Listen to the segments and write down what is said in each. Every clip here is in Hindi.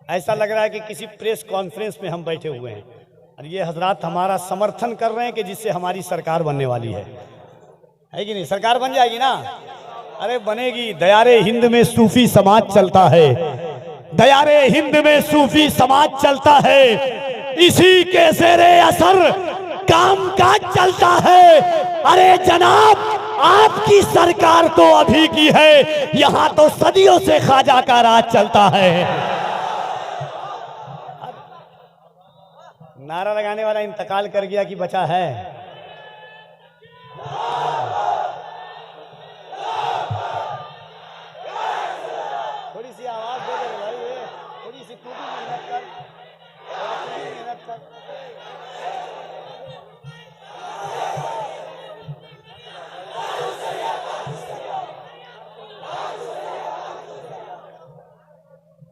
ऐसा लग रहा है कि किसी प्रेस कॉन्फ्रेंस में हम बैठे हुए हैं और ये हजरात हमारा समर्थन कर रहे हैं कि जिससे हमारी सरकार बनने वाली है कि नहीं? सरकार बन जाएगी ना? अरे बनेगी। दयारे हिंद में सूफी समाज चलता है, दयारे हिंद में सूफी समाज चलता है, इसी के ज़ेरे असर काम काज चलता है। अरे जनाब, आपकी सरकार तो अभी की है, यहां तो सदियों से ख्वाजा का राज चलता है। नारा लगाने वाला इंतकाल कर गया कि बचा है? थोड़ी सी आवाज दे दे भाई, थोड़ी सी तू भी मेहनत कर, मेहनत कर।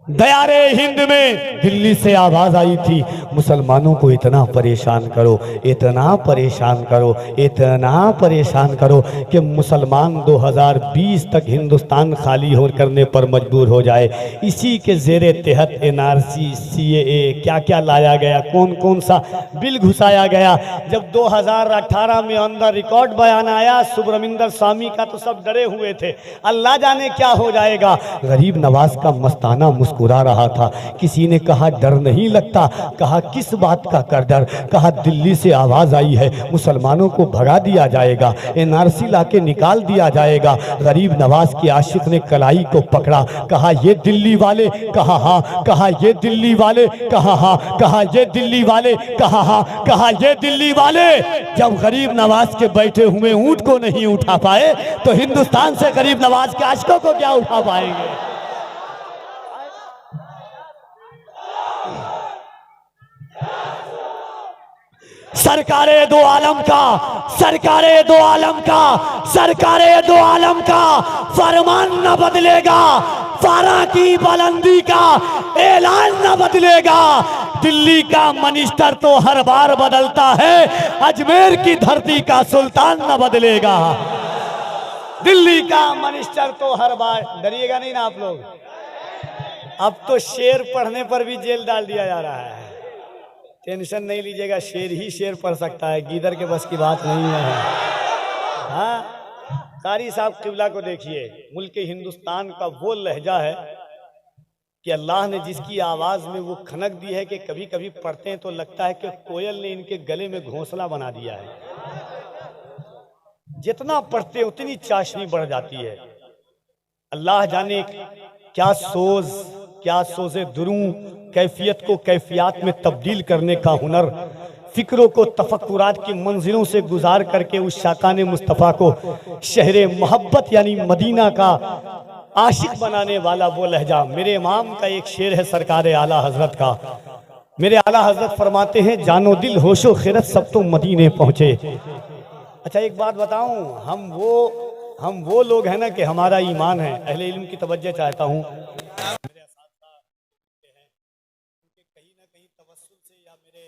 दयारे हिंद में दिल्ली से आवाज आई थी, मुसलमानों को इतना परेशान करो, इतना परेशान करो, इतना परेशान करो कि मुसलमान 2020 तक हिंदुस्तान खाली हो करने पर मजबूर हो जाए। इसी के ज़ेरे तहत एनआरसी, सीएए क्या क्या लाया गया, कौन कौन सा बिल घुसाया गया। जब 2018 में अंदर रिकॉर्ड बयान आया सुब्रमण्यम स्वामी का तो सब डरे हुए थे, अल्लाह जाने क्या हो जाएगा। गरीब नवाज का मस्ताना मुस्कुरा रहा था। किसी ने कहा डर नहीं लगता, कहा किस बात का कर डर, कहा दिल्ली से आवाज आई है, मुसलमानों को भगा दिया जाएगा, एनआरसी लाके निकाल दिया जाएगा। गरीब नवाज के आशिक ने कलाई को पकड़ा, कहा ये दिल्ली वाले, कहा हाँ, कहा ये दिल्ली वाले, कहा हाँ, कहा ये दिल्ली वाले, कहा हाँ, कहा ये दिल्ली वाले। जब गरीब नवाज के बैठे हुए ऊंट को नहीं उठा पाए तो हिंदुस्तान से गरीब नवाज के आशिकों को क्या उठा पाएंगे। सरकारे दो आलम का, सरकारे दो आलम का, सरकारे दो आलम का फरमान न बदलेगा, फारा की बुलंदी का ऐलान न बदलेगा। दिल्ली का मिनिस्टर तो हर बार बदलता है, अजमेर की धरती का सुल्तान न बदलेगा। दिल्ली का मिनिस्टर तो हर बार, डरिएगा नहीं ना आप लोग? अब तो शेर पढ़ने पर भी जेल डाल दिया जा रहा है। टेंशन नहीं लीजिएगा, शेर ही शेर पढ़ सकता है, गीदड़ के बस की बात नहीं है। हाँ, कारी साहब किबला को देखिए, मुल्क हिंदुस्तान का वो लहजा है कि अल्लाह ने जिसकी आवाज में वो खनक दी है कि कभी कभी पढ़ते हैं तो लगता है कि कोयल ने इनके गले में घोंसला बना दिया है। जितना पढ़ते उतनी चाशनी बढ़ जाती है। अल्लाह जाने क्या सोज, क्या सोजे दुरूं, कैफियत को कैफियत में तब्दील करने का हुनर, फिक्रों को तफक्कुरात की मंजिलों से गुजार करके उस शाकान मुस्तफ़ा को शहरे मोहब्बत यानी मदीना का आशिक बनाने वाला वो लहजा। मेरे इमाम का एक शेर है सरकार आला हजरत का। मेरे आला हजरत फरमाते हैं, जानो दिल होशो खिरत सब तो मदीने पहुंचे। अच्छा एक बात बताऊं, हम वो लोग हैं ना कि हमारा ईमान है। अहले इल्म की तवज्जो चाहता हूं, मेरे असातिज़ा हैं उनके कहीं ना कहीं तवस्सुल से या मेरे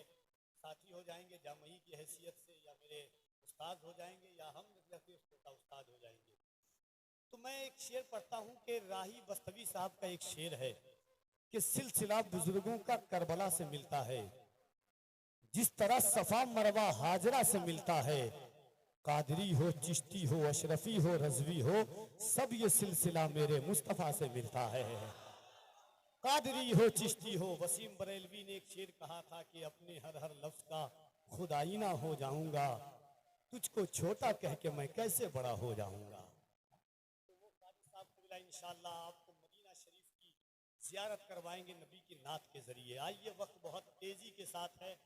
साथी हो जाएंगे जामई की हैसियत से, या मेरे उस्ताद हो जाएंगे, या हम छोटा उस्ताद हो जाएंगे। तो मैं एक शेर पढ़ता हूं कि राही बस्तवी साहब का एक शेर है कि सिलसिला बुजुर्गों का करबला से मिलता है, जिस तरह सफा मरवा हाजरा से मिलता है। कादरी हो, चिश्ती हो, अशरफी हो, रजवी हो, सब ये सिलसिला मेरे मुस्तफ़ा से मिलता है। कादरी हो, चिश्ती हो। वसीम बरेलवी ने एक शेर कहा था कि अपने हर हर लफ्ज का खुदाईना हो जाऊंगा, तुझको छोटा कह के मैं कैसे बड़ा हो जाऊंगा। तो वो कारी साहब को इंशाअल्लाह आपको मदीना शरीफ की ज़ियारत करवाएंगे नबी की नात के जरिए। आइए, वक्त बहुत तेजी के साथ है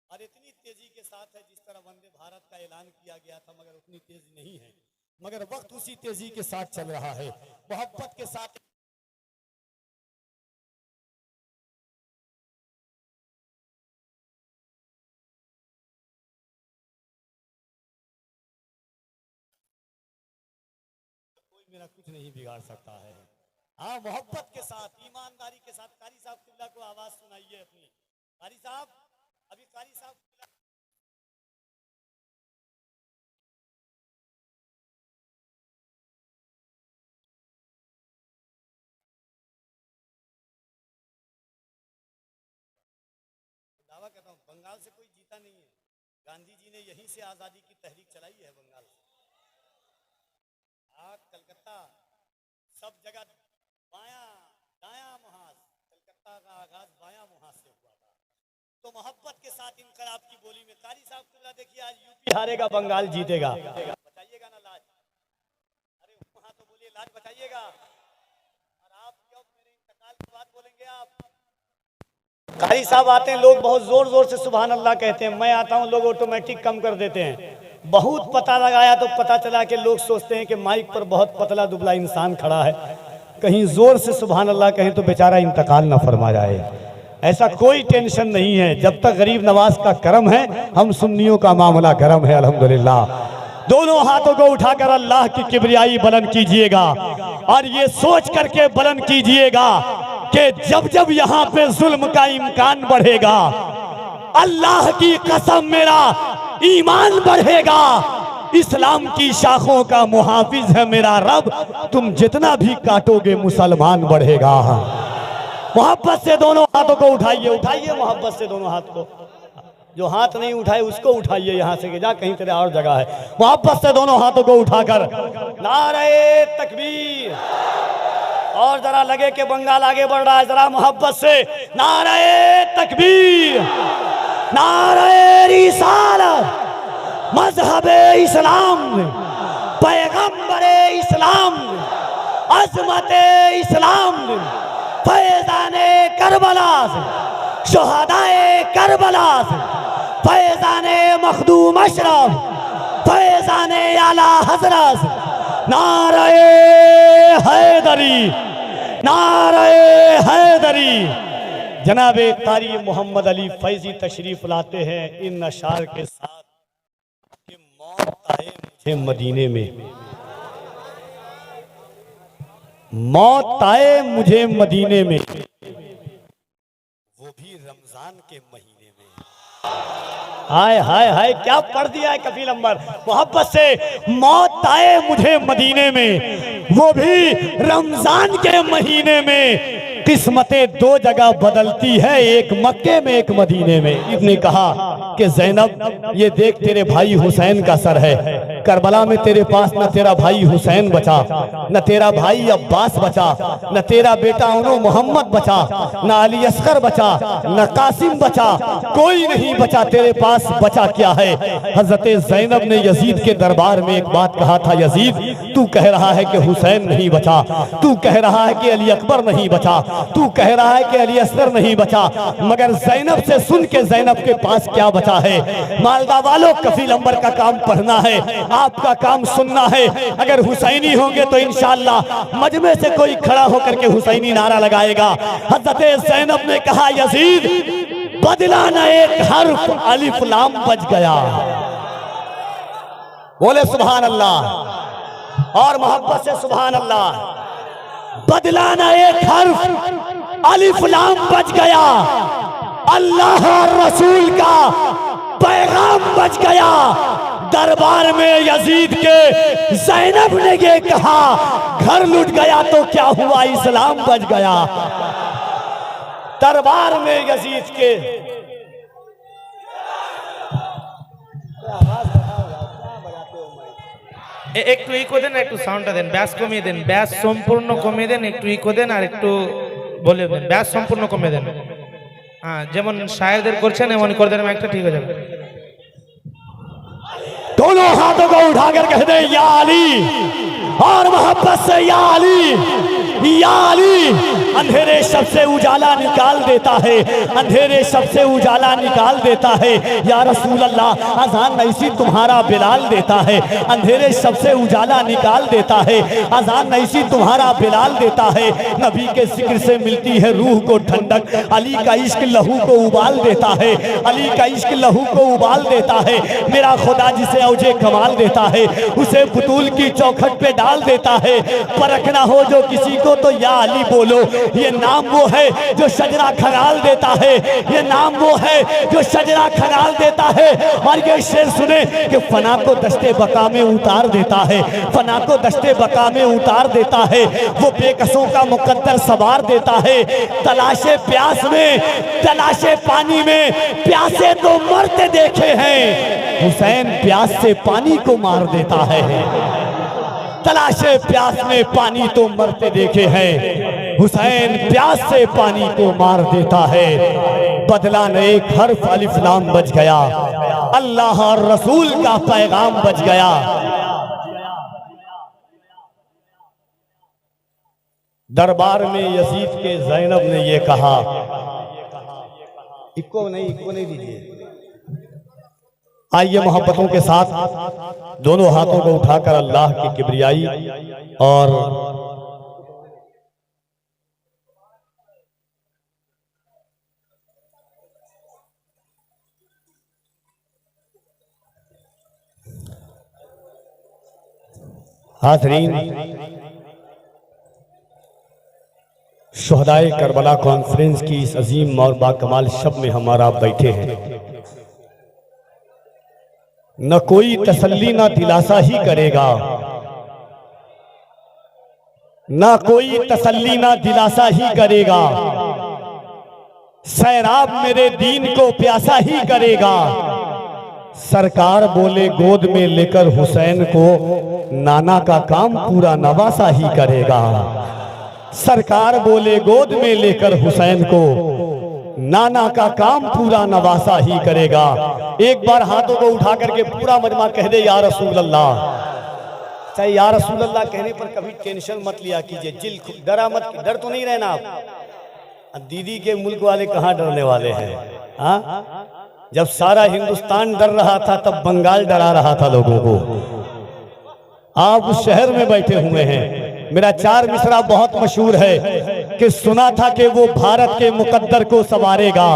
और इतनी तेजी के साथ है जिस तरह वंदे भारत का ऐलान किया गया था, मगर उतनी तेजी नहीं है, मगर वक्त उसी तेजी के साथ चल रहा है, मोहब्बत के साथ। कोई मेरा कुछ नहीं बिगाड़ सकता है। हाँ, मोहब्बत के साथ, ईमानदारी के साथ। कारी साहब किबला को आवाज सुनाइए अपनी। कारी साहब, अभी कारी साहब कहता हूँ बंगाल से कोई जीता नहीं है, गांधी जी ने यहीं से आजादी की तहरीक चलाई है बंगाल से। कलकत्ता सब जगह बाया दाया मुहाज, कलकत्ता का आगाज बाया मुहाज से हुआ था। तो मोहब्बत के साथ इनकलाब की बोली में कारी साहब किबला देखिए आज यूपी हारेगा बंगाल जीतेगा, बचाइएगा ना लाज। अरे वहां तो बोलिए लाज बचाइएगा, और आप क्यों मेरे इंतकाल की बात बोलेंगे आप। कारी साहब आते हैं, लोग बहुत जोर जोर से सुभान अल्लाह कहते हैं, मैं आता हूं लोग ऑटोमेटिक कम कर देते हैं। बहुत पता लगाया तो पता चला कि लोग सोचते हैं कि माइक पर बहुत पतला दुबला इंसान खड़ा है, कहीं जोर से सुभान अल्लाह कहें तो बेचारा इंतकाल ना फरमा जाए। ऐसा कोई टेंशन नहीं है, जब तक गरीब नवाज का करम है हम सुन्नियों का मामला गरम है अल्हम्दुलिल्लाह। दोनों हाथों को उठाकर अल्लाह की किबरियाई बुलंद कीजिएगा और ये सोच करके बुलंद कीजिएगा कि जब जब यहाँ पे जुल्म का इम्कान बढ़ेगा, अल्लाह की कसम मेरा ईमान बढ़ेगा। इस्लाम की शाखों का मुहाफिज है मेरा रब, तुम जितना भी काटोगे मुसलमान बढ़ेगा। मोहब्बत से दोनों हाथों को उठाइए, उठाइए मोहब्बत से दोनों हाथ को। जो हाथ नहीं उठाए उसको उठाइए यहाँ से कि जा कहीं तेरे और जगह है। मोहब्बत से दोनों हाथों को उठाकर नारे तकबीर, और जरा लगे कि बंगाल आगे बढ़ रहा है, जरा मोहब्बत से नारे तकबीर, नारे रिसालत, मजहबे इस्लाम, पैगंबरे इस्लाम, अजमते इस्लाम, फैजाने करबला से, शुहदाए करबला से, फैजाने मखदूम अशरफ, फैजाने आला हजरत, नारे हैदरी, नारे हैदरी। जनाबे कारी मोहम्मद अली फैजी तशरीफ लाते हैं इन अशार के साथ कि मौत आए मुझे मदीने में, मौत आए मुझे मदीने में, वो भी रमजान के महीने में। हाय हाय हाय क्या पढ़ दिया है कफील अंबर। मोहब्बत से मौत आए मुझे मदीने में, वो भी रमजान के महीने में। किस्मतें दो जगह बदलती है, एक मक्के में एक मदीने में। इसने कहा कि ज़ैनब ये देख तेरे भाई हुसैन का सर है, करबला में तेरे पास न तेरा भाई हुसैन बचा, न तेरा भाई अब्बास बचा, न तेरा बेटा उनो मोहम्मद बचा, न अली अस्कर बचा, न कासिम बचा, कोई नहीं बचा, तेरे पास बचा क्या है। हजरत ज़ैनब ने यजीद के दरबार में एक बात कहा था, यजीद तू कह रहा है कि हुसैन नहीं बचा, तू कह रहा है कि अली अकबर नहीं बचा, तू कह रहा है कि अली अस्कर नहीं बचा, मगर ज़ैनब से सुन के ज़ैनब के पास क्या बचा है। मालदा वालों कफील अंबर का काम पढ़ना है, आपका काम सुनना है। अगर हुसैनी होंगे तो इंशाअल्लाह मजमे से कोई खड़ा होकर के हुसैनी नारा लगाएगा। हज़रत ज़ैनब ने कहा यजीद बदला न एक हर्फ, अलिफ लाम बच गया। बोले सुभान अल्लाह और मोहब्बत से सुभान अल्लाह। बदला न एक हर्फ, अलिफ लाम बच गया, अल्लाह और रसूल का पैगाम बच गया। दरबार में यजीद के ज़ैनब ने ये कहा घर लुट गया तो क्या हुआ, इस्लाम बच गया। दरबार में यजीद के একটু ইকো দেন, একটু সাউন্ডটা দেন, ব্যাস কমিয়ে দেন, ব্যাস সম্পূর্ণ কমিয়ে দেন, একটু ইকো দেন আর একটু বলে দেন, ব্যাস সম্পূর্ণ কমিয়ে দেন। হ্যাঁ যেমন শায়েরদের করছেন এমন করে দেন, একটা ঠিক হয়ে যাবে। दोनों हाथों को उठाकर कह दे या अली, और मोहब्बत से या अली, या अली। अंधेरे शब से उजाला निकाल देता है, अंधेरे शब से उजाला निकाल देता है। या रसूल अल्लाह अजान ऐसी तुम्हारा बिलाल देता है, अंधेरे शब से उजाला निकाल देता है। अजान ऐसी तुम्हारा बिलाल देता है। नबी के जिक्र से मिलती है रूह को ठंडक, अली का इश्क लहू को उबाल देता है, अली का इश्क लहू को उबाल देता है। मेरा खुदा जिसे औजे कमाल देता है उसे बुतूल की चौखट पे डाल देता है। परखना हो जो किसी को तो या अली बोलो, ये नाम वो है जो शजरा खगाल देता है, ये नाम वो है जो शजरा खगाल देता है। और ये शेर सुने कि फना को दस्ते बका में उतार देता है, फना को दस्ते बका में उतार देता है, वो बेकसों का मुकद्दर सवार देता है। तलाशे प्यास में, तलाशे पानी में, प्यासे तो मरते देखे हैं, हुसैन प्यास से पानी को मार देता है। तलाशे प्यास में पानी तो मरते देखे हैं, हुसैन प्यास से पानी को मार देता है। बदला न एक हर्फ अलिफ लाम बच गया, अल्लाह और रसूल का पैगाम बच गया। दरबार में यजीद के ज़ैनब ने ये कहा, इक्को नहीं दीजिए। आइए मोहब्बतों के साथ दोनों हाथों को उठाकर अल्लाह की किबरियाई और हाज़रीन, शुहदाए करबला कॉन्फ्रेंस की इस अजीम और बाकमाल शब में हमारा बैठे हैं। न कोई तसल्ली न दिलासा ही करेगा, न कोई तसल्ली न दिलासा ही करेगा, सैराब मेरे दीन को प्यासा ही करेगा। सरकार बोले गोद में लेकर हुसैन को, नाना का काम पूरा नवासा ही करेगा। सरकार बोले गोद में लेकर हुसैन को, नाना का काम पूरा नवासा ही करेगा। एक बार हाथों को उठा करके पूरा मजमा कह दे या रसूल अल्लाह। चाहे या रसूल अल्लाह कहने पर कभी टेंशन मत लिया कीजिए, जिल डरा मत, डर तो नहीं रहना आप। दीदी के मुल्क वाले कहाँ डरने वाले हैं? हाँ, जब सारा हिंदुस्तान डर रहा था तब बंगाल डरा रहा था लोगों को। आप उस शहर में बैठे हुए हैं। मेरा 4 मिसरा बहुत मशहूर है कि सुना था कि वो भारत के मुकद्दर को संवारेगा,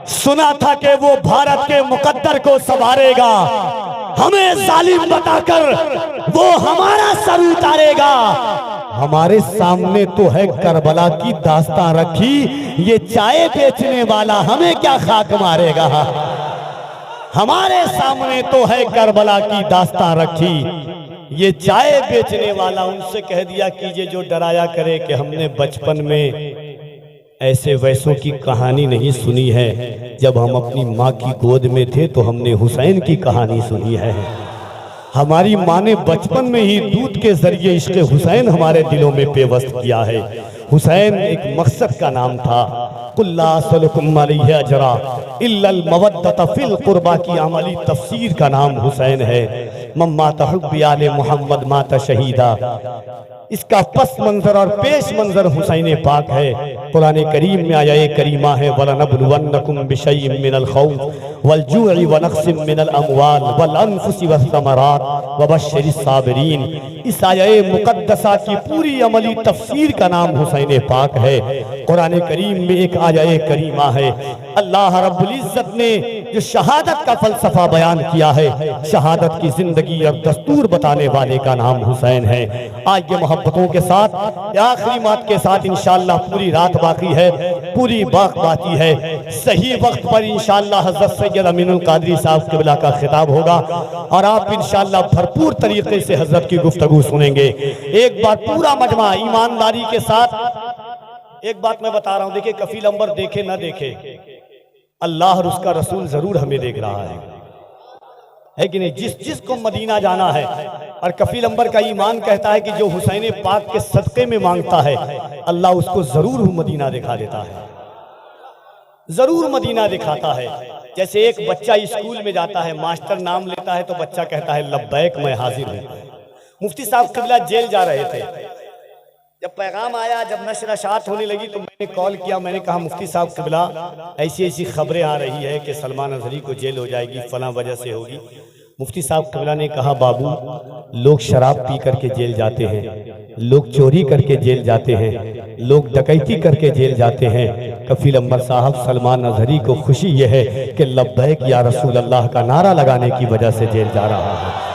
सुना था कि वो भारत के मुकद्दर को संवारेगा। हमें जालिम बताकर वो हमारा सर उतारेगा। हमारे सामने तो है करबला की दास्तां रखी, ये चाय बेचने वाला हमें क्या खाक मारेगा। हमारे सामने तो है करबला की दास्तां रखी, ये चाय बेचने वाला। उनसे कह दिया कीजिए जो डराया करे कि हमने बचपन में ऐसे वैसों की कहानी नहीं सुनी है। जब हम अपनी माँ की गोद में थे तो हमने हुसैन की कहानी सुनी है। हमारी माँ ने बचपन में ही दूध के जरिए इश्क़ हुसैन हमारे दिलों में पेवस्त किया है। हुसैन एक मकसद का नाम था। कुल्ला असलकुम अलैहि अजरा इल्लल मवद्दत फिल कुर्बा की अमली तफसीर का नाम हुसैन है। मम्मा तहुब्बी आले मोहम्मद माता शहीदा, इसका पस मंजर और पेश मंजर हुसैन पाक है। कुरान करीम में आया करीमा है, वलनबलुवन्नकुम बिशैइन मिनल खौफ वल जूइ व नक्सिम मिनल अमवाल वल अनफुसि वस्समरात वबश्शिरिस साबिरीन। इस आया मुकद्दसा की पूरी अमली तफसीर का नाम हुसैन पाक है। कुरान करीम में एक आया करीमा है। अल्लाह रब्बुल इज्जत ने जो शहादत का फलसफा बयान किया है, शहादत की जिंदगी और दस्तूर बताने वाले का नाम हुसैन है। आज ये मोहब्बतों के साथ आखिरी बात के साथ इंशाअल्लाह पूरी रात बाकी है, पूरी बात बाकी है। सही वक्त पर इंशाअल्लाह हज़रत सैयद अमीनुल कादरी साहब क़िबला का खिताब होगा और आप इंशाअल्लाह भरपूर तरीके से हजरत की गुफ्तगू सुनेंगे। एक बार पूरा मजमा ईमानदारी के साथ एक बात मैं बता रहा हूं, देखिए कफील अंबर देखे ना देखे, अल्लाह और उसका रसूल जरूर हमें देख रहा है कि नहीं। जिस को मदीना जाना है और कफील अंबर का ईमान कहता है कि जो हुसैन पाक के सदक़े में मांगता है अल्लाह उसको जरूर मदीना दिखा देता है, जरूर मदीना दिखाता है। जैसे एक बच्चा स्कूल में जाता है, मास्टर नाम लेता है तो बच्चा कहता है लब्बैक मैं हाजिर हूँ। मुफ्ती साहब क़िबला जेल जा रहे थे, जब पैगाम आया, जब नशर होने लगी तो मैंने कॉल किया। मैंने कहा मुफ्ती साहब क़िबला ऐसी ऐसी खबरें आ रही है कि सलमान अजहरी को जेल हो जाएगी, फला वजह से होगी। मुफ्ती साहब क़िबला ने कहा बाबू, लोग शराब पी करके जेल जाते हैं, लोग चोरी करके जेल जाते हैं, लोग डकैती करके जेल जाते हैं। कफील अंबर साहब सलमान अजहरी को खुशी यह है कि लब्बैक या रसूल अल्लाह का नारा लगाने की वजह से जेल जा रहा है।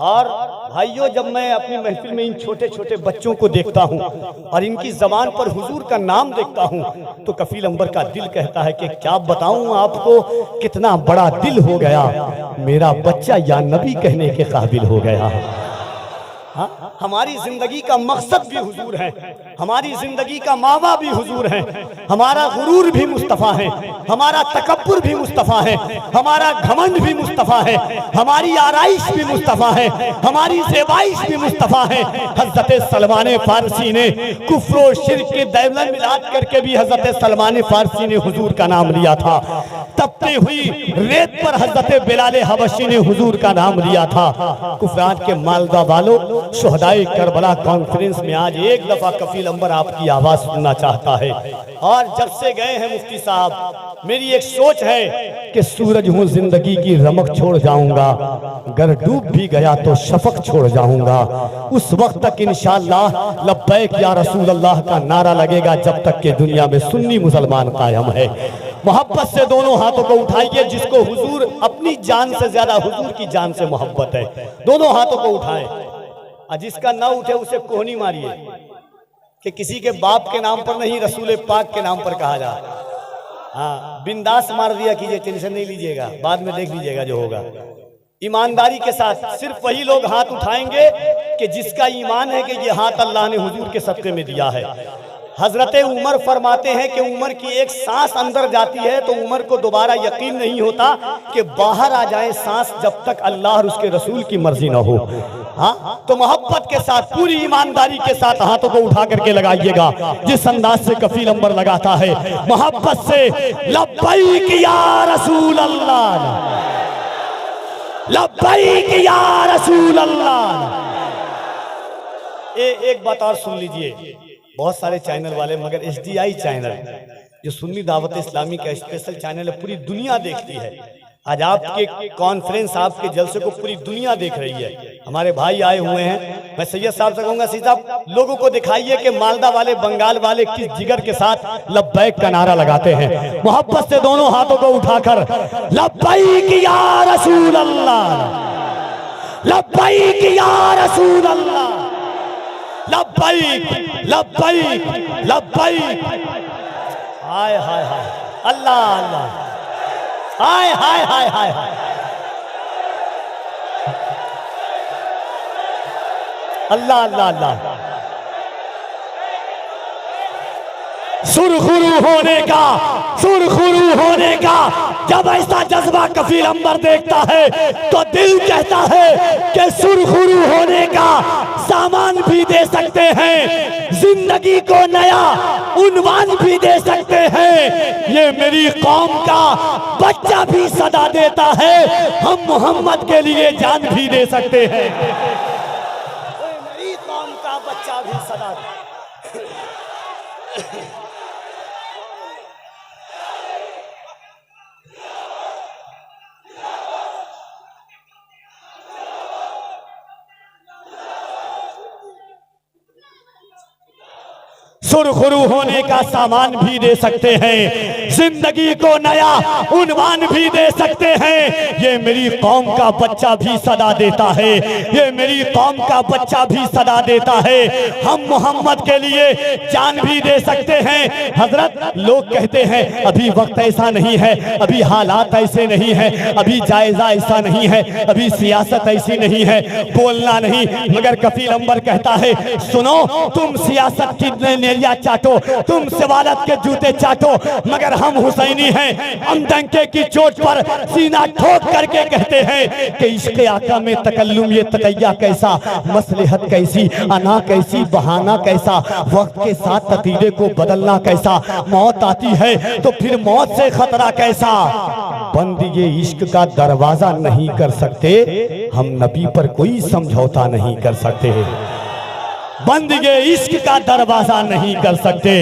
और भाइयों, जब मैं अपनी महफिल में इन छोटे छोटे बच्चों को देखता हूँ और इनकी जबान पर हुजूर का नाम देखता हूँ तो कफील अंबर का दिल कहता है कि क्या बताऊं आपको, कितना बड़ा दिल हो गया, मेरा बच्चा या नबी कहने के काबिल हो गया। हाँ? हमारी जिंदगी का मकसद भी हुजूर है, हमारी जिंदगी का मावा भी हुजूर है, हमारा गुरूर भी मुस्तफ़ा है, हमारा तकब्बुर भी मुस्तफ़ा है, हमारा घमंड भी मुस्तफ़ा है, हमारी आराइश भी मुस्तफ़ा है, हमारी ज़ेबाइश भी मुस्तफ़ा है। हज़रत सलमान फारसी ने कुफ्र शिर्क के दैवलन मिलाद करके भी हज़रत सलमान फारसी ने हुजूर का नाम लिया था। तपती हुई रेत पर हज़रत बिलाल हबशी ने हुजूर का नाम लिया था। कुफरान के मालदा वालों, शुहदाए करबला कॉन्फ्रेंस में आज एक दफा कफील अंबर आपकी आवाज सुनना चाहता है। और जब से गए हैं मुफ्ती साहब, मेरी एक सोच है कि सूरज हूँ जिंदगी की रमक छोड़ जाऊंगा, अगर डूब भी गया तो शफक छोड़ जाऊंगा। उस वक्त तक इंशाअल्लाह लब्बैक या रसूल अल्लाह का नारा लगेगा जब तक के दुनिया में सुन्नी मुसलमान कायम है। मोहब्बत से दोनों हाथों को उठाइए, जिसको हुजूर अपनी जान से ज्यादा हुजूर की जान से मोहब्बत है, दोनों हाथों को उठाएं। और जिसका ना उठे उसे कोहनी मारिए कि किसी के बाप के नाम पर नहीं, रसूल पाक के नाम पर कहा जा। हाँ, बिंदास मार दिया कीजिए, टेंशन नहीं लीजिएगा, बाद में देख लीजिएगा जो होगा। ईमानदारी के साथ सिर्फ वही लोग हाथ उठाएंगे कि जिसका ईमान है कि ये हाथ अल्लाह ने हुजूर के सदक़े में दिया है। हजरत उमर फरमाते हैं कि उमर की एक सांस अंदर जाती है तो उमर को दोबारा यकीन नहीं होता कि बाहर आ जाए सांस, जब तक अल्लाह और उसके रसूल की मर्जी ना हो। हाँ, तो मोहब्बत के साथ, पूरी ईमानदारी के साथ हाथों को उठा करके लगाइएगा जिस अंदाज से कफील अंबर लगाता है, मोहब्बत से लब्बैक या रसूल अल्लाह, लब्बैक या रसूल अल्लाह। एक बात और सुन लीजिए, बहुत सारे चैनल वाले, मगर SDI चैनल जो सुन्नी दावत इस्लामी का स्पेशल चैनल है, पूरी दुनिया देखती है। आज आपके कॉन्फ्रेंस, आपके जलसे को पूरी दुनिया देख रही है। हमारे भाई आए हुए हैं, मैं सैयद साहब से कहूंगा, सैयद साहब लोगों को दिखाइए कि मालदा वाले, बंगाल वाले किस जिगर के साथ लब्बैक का नारा लगाते हैं। मोहब्बत से दोनों हाथों को उठाकर लब्बैक या रसूल अल्लाह, लब्बैक या रसूल अल्लाह, लब्बैक लब्बैक लब्बैक। हाय हाय हाय, अल्लाह अल्लाह, हाय हाय हाय हाय हाय, अल्लाह अल्लाह अल्लाह। सुरखुरू होने का, सुरखुरू होने का जब ऐसा जज्बा कफील अंबर देखता है तो दिल कहता है कि सुरखुरू होने का सामान भी दे सकते हैं, जिंदगी को नया उन्वान भी दे सकते हैं। ये मेरी कौम का बच्चा भी सदा देता है, हम मोहम्मद के लिए जान भी दे सकते हैं। मेरी कौम का बच्चा भी सदा सुरखुरू होने का सामान भी दे सकते हैं, जिंदगी को नया उन्वान भी दे सकते हैं। ये मेरी कौम का बच्चा भी सदा देता है, ये मेरी कौम का बच्चा भी सदा देता है, हम मोहम्मद के लिए जान भी दे सकते हैं। हजरत, लोग कहते हैं अभी वक्त ऐसा नहीं है, अभी हालात ऐसे नहीं है, अभी जायजा ऐसा नहीं है, अभी सियासत ऐसी नहीं है, बोलना नहीं। मगर कफील अंबर कहता है, सुनो, तुम सियासत की नेरिया चाटो, तुम सवालत के जूते चाटो, मगर हम हुसैनी हैं। हम डंके की चोट पर सीना ठोक करके कहते हैं कि इश्क़ आका में तकल्लुम ये तकैया कैसा, मसलहत कैसी, अना कैसी, बहाना कैसा, वक्त के साथ तकीदे को बदलना कैसा, मौत आती है तो फिर मौत से खतरा कैसा। बंद ये इश्क का दरवाजा नहीं कर सकते, हम नबी पर कोई समझौता नहीं कर सकते। बंद ये इश्क का दरवाजा नहीं कर सकते,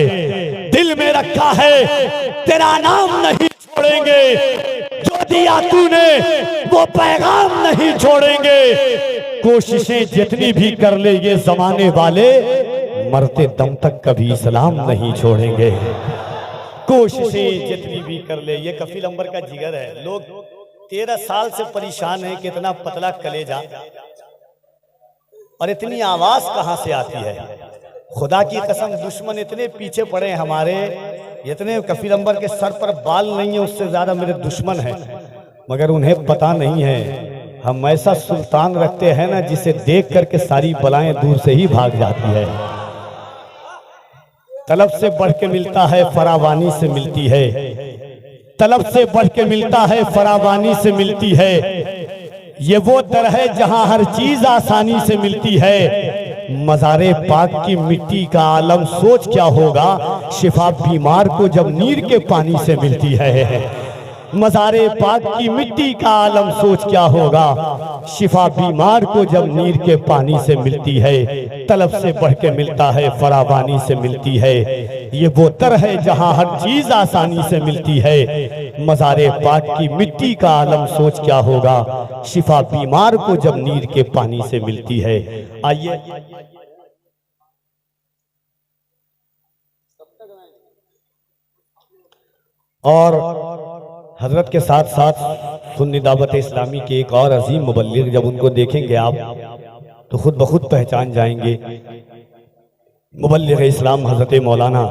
दिल में रखा है तेरा नाम नहीं छोड़ेंगे, जो दिया तूने वो पैगाम नहीं छोड़ेंगे। कोशिशें जितनी भी कर ले ये जमाने वाले, मरते दम तक कभी इस्लाम नहीं छोड़ेंगे। कोशिशें जितनी भी कर ले, ये कफील अंबर का जिगर है। लोग 13 साल से परेशान है, कितना पतला कलेजा, और इतनी आवाज कहां से आती है। खुदा की कसम दुश्मन इतने पीछे पड़े हैं हमारे, इतने कफील अंबर के सर पर बाल नहीं है उससे ज्यादा मेरे दुश्मन हैं, मगर उन्हें पता नहीं है हम ऐसा सुल्तान रखते हैं ना जिसे देख करके सारी बलाएं दूर से ही भाग जाती है। तलब से बढ़ के मिलता है फरावानी से मिलती है, तलब से बढ़ के मिलता है फरावानी से मिलती है। ये वो दर है जहां हर चीज आसानी से मिलती है। मज़ारे पाक की मिट्टी का आलम सोच क्या होगा, शिफा बीमार को जब नीर के पानी से मिलती है। मज़ारे पाक की मिट्टी का आलम सोच क्या होगा, शिफा बीमार को जब नीर के पानी से मिलती है। तलब से बढ़ के मिलता है फरावानी से मिलती है। ये वो दर है जहां हर चीज आसानी से मिलती है। मज़ारे पाक की मिट्टी का आलम सोच क्या होगा, शिफा बीमार को जब नीर के पानी से मिलती है। आइए और हजरत के साथ साथ सुन्नी दावत इस्लामी के एक और अजीम मुबल्लिग, जब उनको देखेंगे आप तो खुद ब खुद पहचान जाएंगे। मुबल्लिग इस्लाम हजरत मौलाना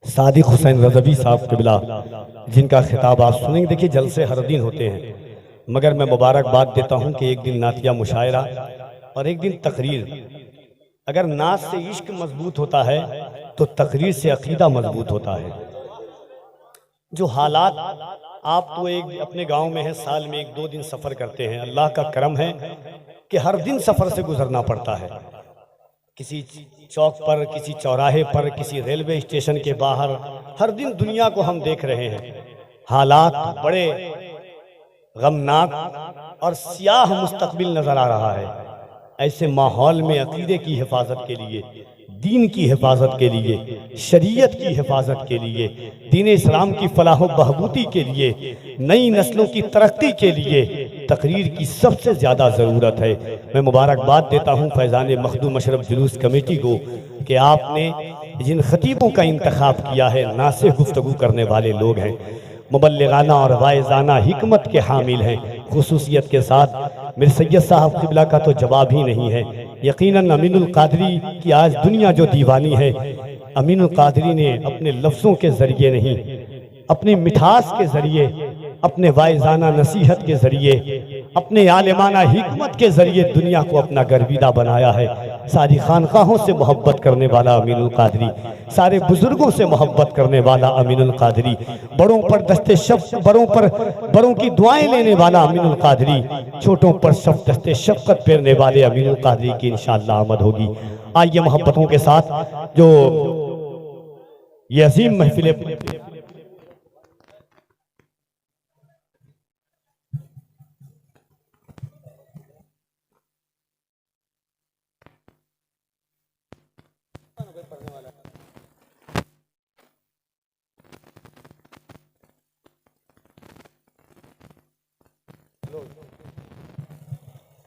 सादिक हुसैन रज़वी साहब क़िबला, जिनका खिताब आप सुनेंगे। देखिए जलसे हर दिन होते हैं, मगर मैं मुबारकबाद देता हूं कि एक दिन नातिया मुशायरा और एक दिन तकरीर। अगर नात से इश्क मजबूत होता है तो तकरीर से अकीदा मजबूत होता है। जो हालात आप तो एक अपने गांव में है, साल में 1-2 दिन सफर करते हैं, अल्लाह का करम है कि हर दिन सफर से गुजरना पड़ता है। किसी चौक पर, किसी चौराहे पर, किसी रेलवे स्टेशन के बाहर, हर दिन दुनिया को हम देख रहे हैं। हालात बड़े गमनाक और स्याह मुस्तकबिल नजर आ रहा है। ऐसे माहौल में अकीदे की हिफाजत के लिए, दीन की हिफाजत के लिए, शरीयत की हिफाजत के लिए, दीन इस्लाम की फलाह व बहबूदी के लिए, नई नस्लों की तरक्की के लिए तकरीर की सबसे ज़्यादा ज़रूरत है। मैं मुबारकबाद देता हूँ फैज़ान मखदूम अशरफ जुलूस कमेटी को कि आपने जिन खतीबों का इंतखाब किया है, नासिह गुफ्तगू करने वाले लोग हैं, मुबल्लिगाना और वाइज़ाना हिकमत के हामिल हैं। खुसूसियत के साथ मेरे सैयद साहब क़िबला का तो जवाब ही नहीं है। यकीनन अमीनुल कादरी की आज दुनिया जो दीवानी है, अमीनुल कादरी ने अपने लफ्ज़ों के ज़रिए नहीं, अपनी मिठास के ज़रिए, अपने वाइज़ाना नसीहत के ज़रिए, अपने आलिमाना हिकमत के ज़रिए दुनिया को अपना गर्विदा बनाया है। सारी खानकाहों से मोहब्बत करने वाला अमीनुल कादरी, सारे बुजुर्गों से मोहब्बत करने वाला अमीनुल कादरी, बड़ों पर दस्ते शफ़्क़त, बड़ों की दुआएं लेने वाला अमीनुल कादरी, छोटों पर दस्ते शफ़्क़त फेरने वाले अमीनुल कादरी की इंशाअल्लाह आमद होगी। आइए मोहब्बतों के साथ जो ये अजीम महफिल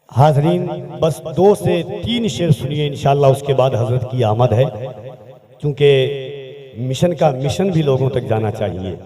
हाजरीन, बस 2 से 3 शेर सुनिए इंशाअल्लाह, उसके बाद हजरत की आमद है। क्योंकि मिशन का मिशन भी लोगों तक जाना चाहिए,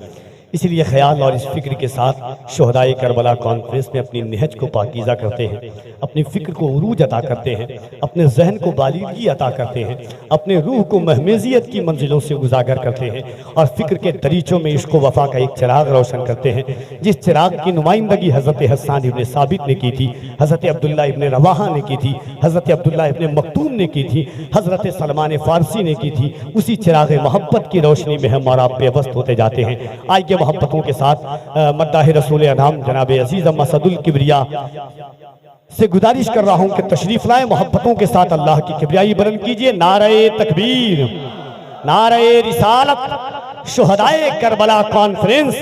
इसलिए ख्याल और इस फिक्र के साथ शोहदाए करबला कॉन्फ्रेंस में अपनी निहज को पाकीज़ा करते हैं, अपनी फ़िक्र को उरूज अता करते हैं, अपने जहन को बालीगी अता करते हैं, अपने रूह को महमेजियत की मंजिलों से उजागर करते हैं और फ़िक्र के दरीचों में इश्क व वफ़ा का एक चिराग रोशन करते हैं। जिस चिराग की नुमाइंदगी हज़रत हस्सान इब्न साबित ने की थी, हज़रत अब्दुल्ला इब्न रवाहा ने की थी, हज़रत अब्दुल्ला इब्न मक्तूम ने की थी, हज़रत सलमान फ़ारसी ने की थी, उसी चिराग मोहब्बत की रोशनी में हम और आप बेबस्त होते जाते हैं। आइए मोहब्बतों के साथ मद्दाह रसूल अनाम जनाब अजीज मसदुल किबरिया से गुजारिश कर रहा हूं कि तशरीफ लाए, मोहब्बतों के साथ अल्लाह की किबरियाई बुलंद कीजिए। नारे तकबीर, नारे रिसालत, शुहदाए करबला कॉन्फ्रेंस,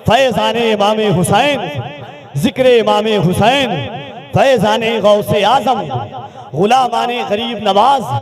फैज़ाने इमाम हुसैन, जिक्र इमाम हुसैन, फैज़ाने गौसे आज़म, गुलामाने गरीब नवाज।